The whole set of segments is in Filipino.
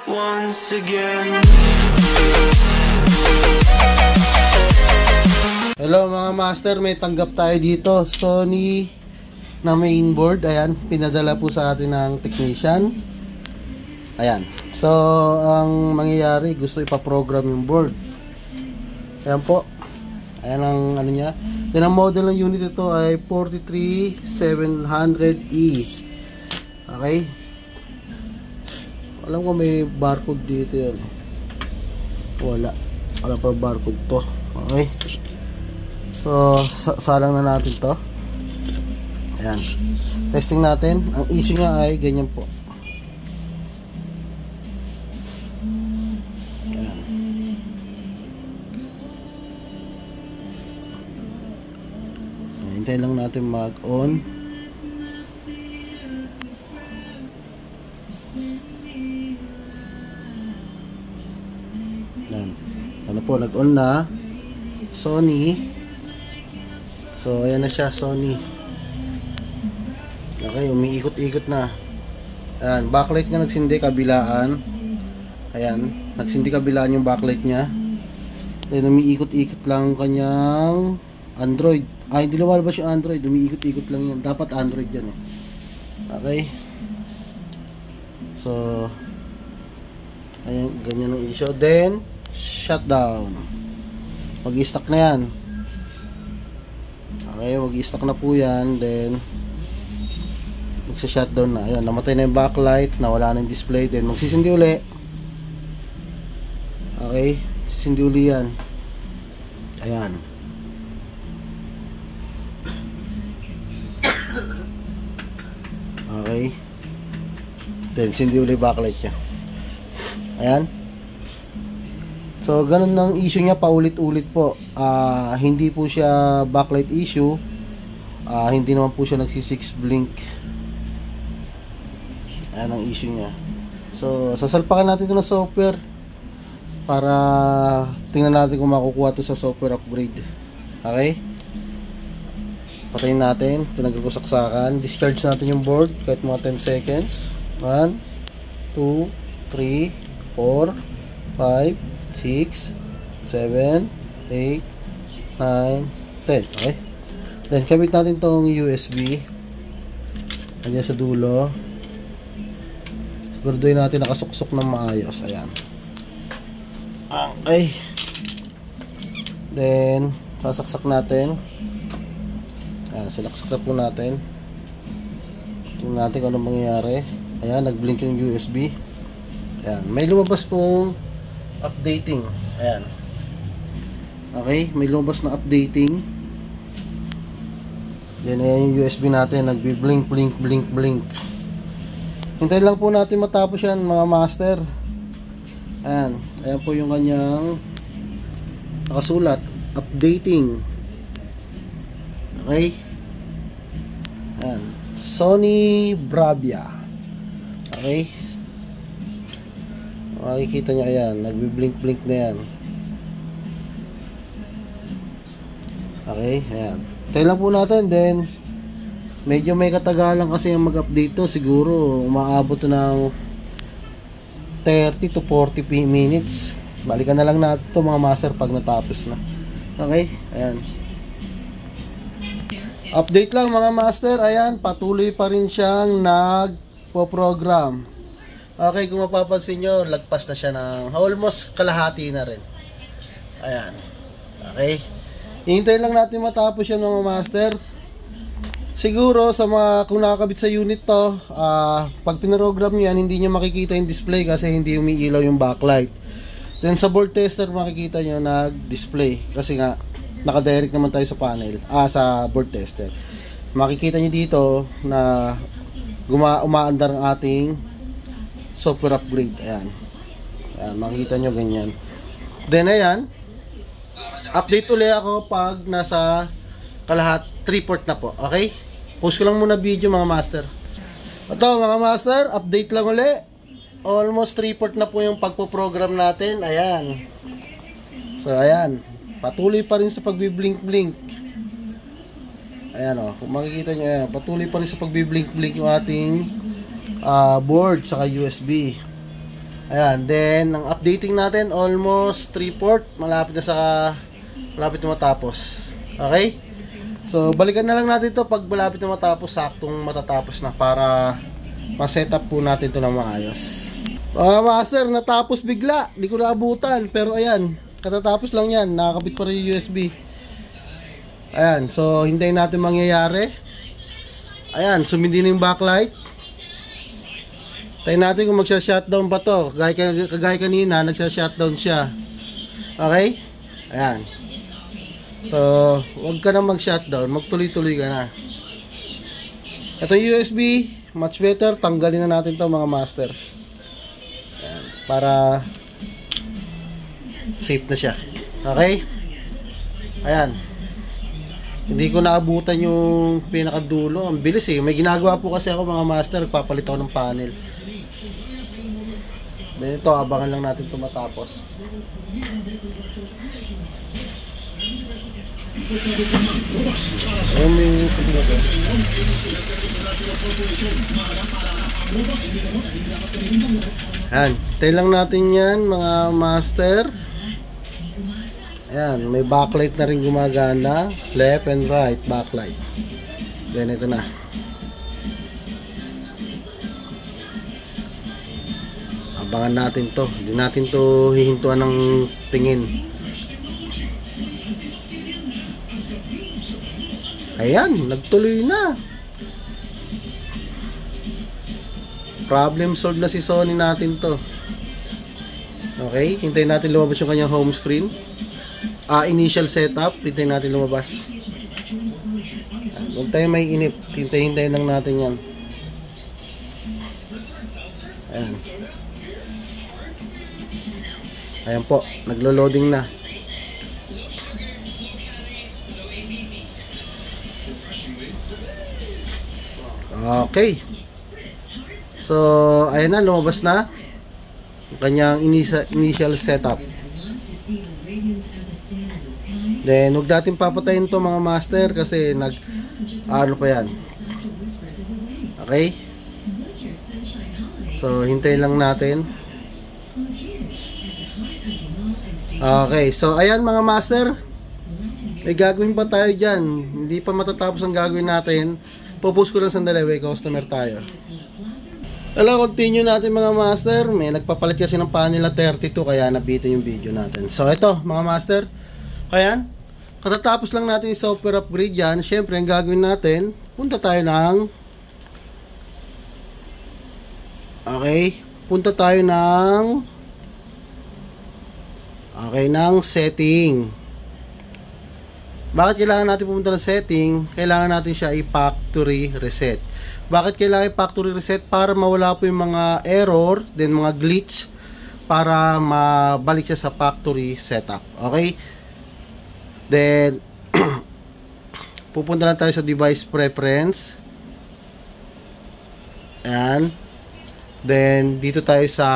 Once again. Hello mga master, may tanggap tayo dito, Sony na mainboard. Ayan, pinadala po sa atin ng technician. Ayan, so ang mangyayari, gusto ipaprogram yung board. Ayan po, ayan ang ano niya. Then ang model ng unit ito ay 43700E. Okay, alam ko may barcode dito yan. Wala pa barcode to. Okay, so salang na natin to. Ayan, testing natin. Ang issue niya ay ganyan po. Ayan, hintayin lang natin mag on. Ayan, ano po, nag on na Sony. So ayan na siya, Sony. Okay, umiikot-ikot na. Ayan, backlight nga nagsindi kabilaan. Ayan, nagsindi kabilaan yung backlight niya. Then umiikot-ikot lang kanyang Android. Ay, hindi lumalabas yung Android, umiikot-ikot lang yan. Dapat Android yan eh. Okay, so ayan, ganyan ang issue. Then shutdown. Mag-i-stack na yan. Okay, mag-i-stack na po yan. Then magsa-shutdown na. Ayan, namatay na yung backlight, nawala na yung display. Then magsisindi uli. Okay, sisindi uli yan. Ayan. Okay, then sindi uli backlight niya. Ayan. So ganun lang issue niya, paulit-ulit po. Hindi po siya backlight issue. Hindi naman po siya nagsi-6 blink. Ayan ang issue niya. So sasalpakan natin ito ng software para tingnan natin kung makukuha ito sa software upgrade. Okay, patayin natin. Ito, nagkusaksakan. Discharge natin yung board kahit mga 10 seconds. 1, 2, 3, 4, 5, 6, 7, 8, 9, 10. Okay, then kabit natin tong USB andyan sa dulo. Siguraduhin natin nakasuksok ng maayos. Ayan. Okay, then sasaksak natin. Ayan, silaksak na po natin. Tingnan natin kung anong mangyayari. Ayan, nag-blink yung USB. Ayan, may lumabas pong updating. Ayan. Okay, may lumabas na updating. Then ayan yung USB natin, nagbi-blink, blink, blink, blink. Hintayin lang po natin matapos yan mga master. Ayan, ayan po yung kanyang nakasulat, updating. Okay, ayan, Sony Bravia. Okay, makikita nyo, ayan, nagbi-blink-blink na yan. Okay, ayan, tayo lang po natin. Then medyo may katagalan kasi yung mag-update to. Siguro umaabot ng 30 to 40 minutes. Balikan na lang natin to mga master pag natapos na. Okay, ayan, update lang mga master. Ayan, patuloy pa rin siyang nagpo-program. Okay, kung mapapansin nyo, lagpas na siya ng almost kalahati na rin. Ayan. Okay, hihintayin lang natin matapos yan mga master. Siguro sa mga, kung nakakabit sa unit to, pag pinoprogram yan, hindi nyo makikita yung display kasi hindi umiilaw yung backlight. Then sa board tester makikita nyo nag-display kasi nga naka-direct naman tayo sa panel, sa board tester. Makikita nyo dito na umaandar ang ating software upgrade. Ayan. Ayan, makikita nyo ganyan. Then ayan, update ulit ako pag nasa kalahat 3/4 na po. Okay, post ko lang muna video mga master. Ito mga master, update lang ulit. Almost 3/4 na po yung pagpo-program natin. Ayan. So ayan, patuloy pa rin sa pagbi-blink-blink. Ayan o, kung makikita nyo, ayan, patuloy pa rin sa pagbi-blink-blink yung ating board saka USB. Ayan, then ang updating natin almost 3/4, malapit na matapos. Okay? So balikan na lang natin to pag malapit na matapos, saktong matatapos na para ma-set up po natin to ng maayos. Master, natapos bigla, di ko naabutan, pero ayan, katatapos lang yan, nakakabit pa rin yung USB. Ayan, so hintayin natin mangyayari. Ayan, sumindi na yung backlight. Tayo natin kung magsha-shutdown pa to. Kagaya kanina, nagsha-shutdown siya. Okay? Ayan. So, huwag ka na mag-shutdown. Magtuloy-tuloy ka na. Ito yung USB. Much better. Tanggalin na natin to mga master. Ayan. Para safe na siya. Okay? Ayan. Hindi ko naabutan yung pinakadulo. Ang bilis eh. May ginagawa po kasi ako mga master. Nagpapalit ako ng panel. Then ito, abangan lang natin ito matapos. Ayan, tayo lang natin yan mga master. Ayan, may backlight na rin gumagana. Left and right backlight. Then ito na. Abangan natin to. Hindi natin to hihintuan ng tingin. Ayan, nagtuloy na. Problem solved na si Sony natin to. Okay, hintayin natin lumabas yung kanyang home screen. Initial setup, hintayin natin lumabas. Huwag tayo may inip. Hintayin lang natin yan. Ayan. Ayan po, naglo-loading na. Okay. So, ayan na, lumabas na yung kanyang initial setup. Then, huwag natin papatayin to mga master kasi ano pa yan. Okay? So, hintayin lang natin. Okay, so ayan mga master, may gagawin pa tayo dyan. Hindi pa matatapos ang gagawin natin. Popost ko lang sandali, may customer tayo. Hello, continue natin mga master. May nagpapalit kasi ng panel na 32 kaya nabitin yung video natin. So ito mga master, ayan, katatapos lang natin yung software upgrade yan. Siyempre ang gagawin natin, punta tayo ng ng setting. Bakit kailangan natin pumunta ng setting? Kailangan natin siya i-factory reset. Bakit kailangan i-factory reset? Para mawala po yung mga error, then mga glitch, para mabalik siya sa factory setup. Okay? Then pupunta lang tayo sa device preference. Ayan. Then dito tayo sa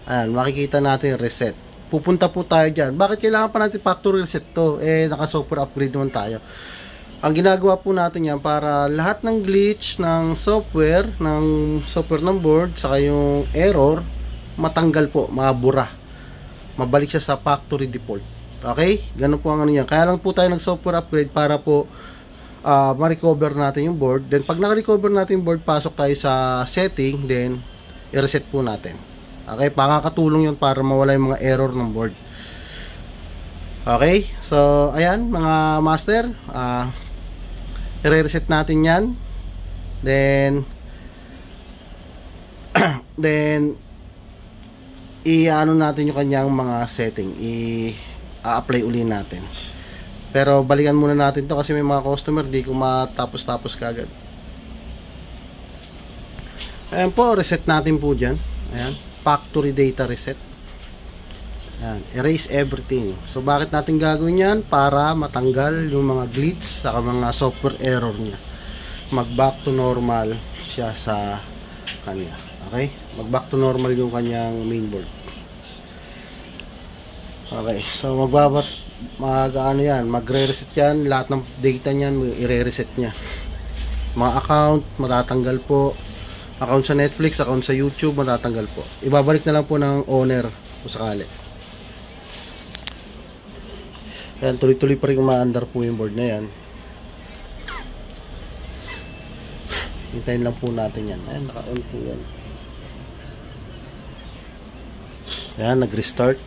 makikita natin reset. Pupunta po tayo dyan. Bakit kailangan pa natin factory reset to? Naka-software upgrade naman tayo. Ang ginagawa po natin yan para lahat ng glitch ng software ng board, saka yung error, matanggal po, mabura. Mabalik siya sa factory default. Okay? Ganun po ang ano yan. Kaya lang po tayo nag-software upgrade para po ma-recover natin yung board. Then, pag naka-recover natin yung board, pasok tayo sa setting, then, i-reset po natin. Okay, pakakatulong yun para mawala yung mga error ng board. Okay, so ayan mga master, i-reset natin yan. Then i-ano natin yung kanyang mga setting, i-apply uli natin. Pero balikan muna natin to kasi may mga customer di ko matapos-tapos kagad. Ayan po, reset natin po dyan. Ayan, factory data reset. Ayan, erase everything. So bakit natin gagawin yan? Para matanggal yung mga glitch saka mga software error niya. Mag back to normal siya sa kanya. Okay? Mag back to normal yung kanyang mainboard. Okay, so magre-reset yan. Lahat ng data niyan i-reset niya. Mga account matatanggal po. account sa Netflix, account sa YouTube, matatanggal po. Ibabalik na lang po ng owner kung sakali. Ayan, tuloy-tuloy pa rin umaandar po yung board na yan. Hintayin lang po natin yan. Ayan, naka-on po yan. Ayan, nag-restart.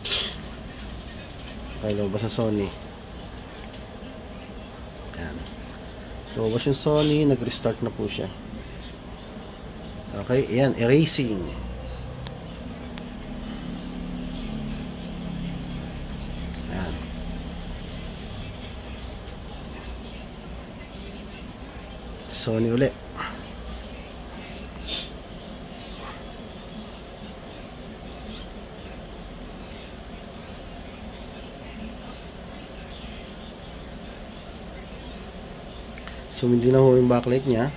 Okay, lumabas sa Sony. Ayan. Lumabas yung Sony, nag-restart na po siya. Okay, ayan, erasing. Ayan. Sony ulit. So, hindi na ho yung backlight niya.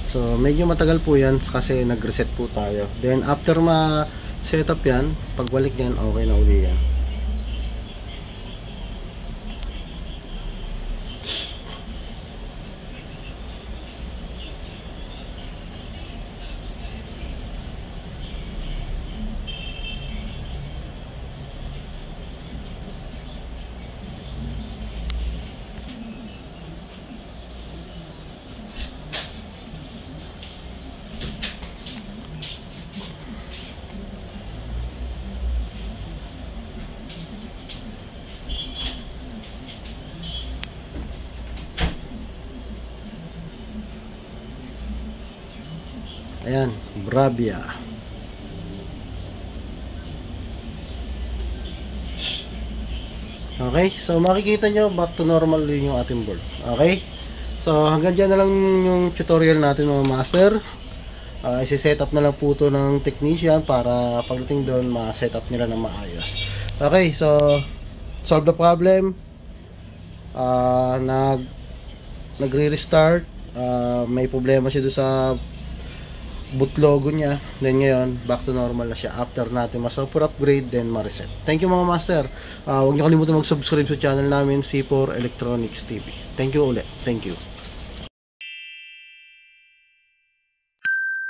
So, medyo matagal po yan kasi nag-reset po tayo. Then, after ma-setup yan, pagbalik yan, okay na uli yan. Ayan, Bravia. Okay, so makikita nyo back to normal din yung ating board. Okay, so hanggang dyan na lang yung tutorial natin mga master. Isi-set up na lang po ito ng technician para pagdating doon ma-set up nila ng maayos. Okay, so solve the problem. Nagre-restart. May problema siya doon sa boot logo niya. Then ngayon, back to normal na siya after natin ma-software upgrade, then ma-reset. Thank you mga master. Huwag niyo kalimutan mag-subscribe sa channel namin, C4 Electronics TV. Thank you ulit. Thank you.